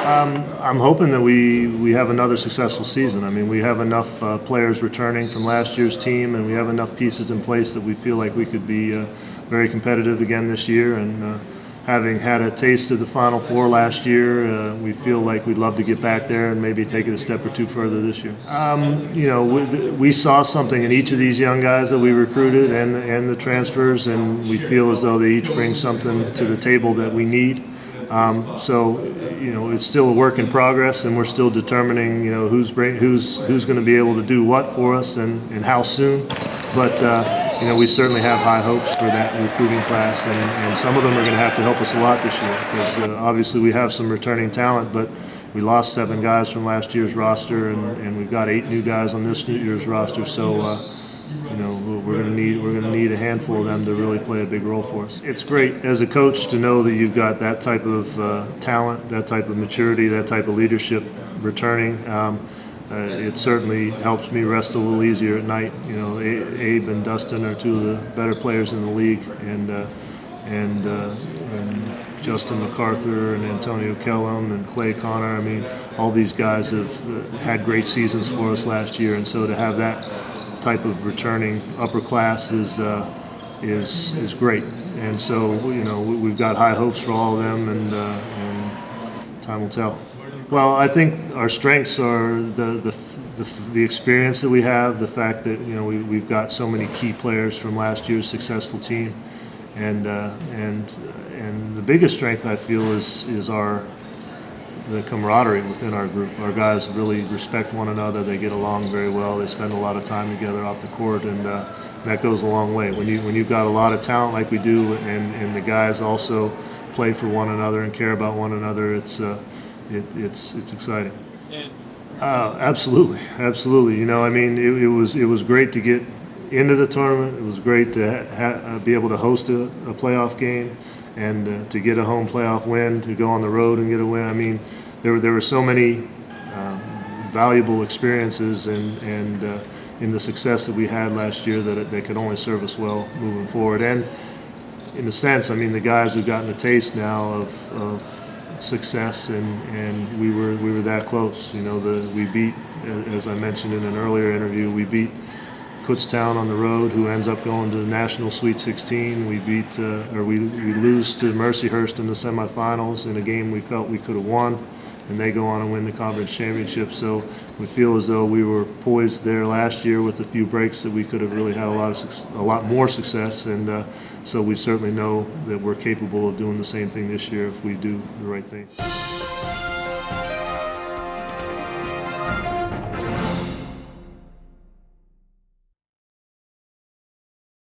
I'm hoping that we have another successful season. I mean, we have enough players returning from last year's team, and we have enough pieces in place that we feel like we could be very competitive again this year. And having had a taste of the Final Four last year, we feel like we'd love to get back there and maybe take it a step or two further this year. We saw something in each of these young guys that we recruited and the transfers, and we feel as though they each bring something to the table that we need. It's still a work in progress, and we're still determining, who's going to be able to do what for us and how soon. But we certainly have high hopes for that recruiting class, and some of them are going to have to help us a lot this year because obviously we have some returning talent, but we lost 7 guys from last year's roster, and we've got 8 new guys on this year's roster. So. We're going to need a handful of them to really play a big role for us. It's great as a coach to know that you've got that type of talent, that type of maturity, that type of leadership returning. It certainly helps me rest a little easier at night. Abe and Dustin are 2 of the better players in the league, and Justin MacArthur and Antonio Kellum and Clay Connor. I mean, all these guys have had great seasons for us last year, and so to have that type of returning upper class is great, and so we've got high hopes for all of them, and time will tell. Well, I think our strengths are the experience that we have, the fact that we've got so many key players from last year's successful team, and the biggest strength I feel is the camaraderie within our group. Our guys really respect one another. They get along very well. They spend a lot of time together off the court, and that goes a long way. When you've got a lot of talent like we do, and the guys also play for one another and care about one another, it's exciting. Absolutely. It was great to get into the tournament. It was great to be able to host a playoff game, and to get a home playoff win, to go on the road and get a win. I mean, there were so many valuable experiences and in the success that we had last year that could only serve us well moving forward. And in a sense, I mean, the guys have gotten a taste now of success, and we were that close. We beat, as I mentioned in an earlier interview, we beat Kutztown on the road, who ends up going to the National Sweet 16. We lose to Mercyhurst in the semifinals in a game we felt we could have won, and they go on and win the conference championship. So we feel as though we were poised there last year with a few breaks that we could have really had a lot more success, and so we certainly know that we're capable of doing the same thing this year if we do the right things.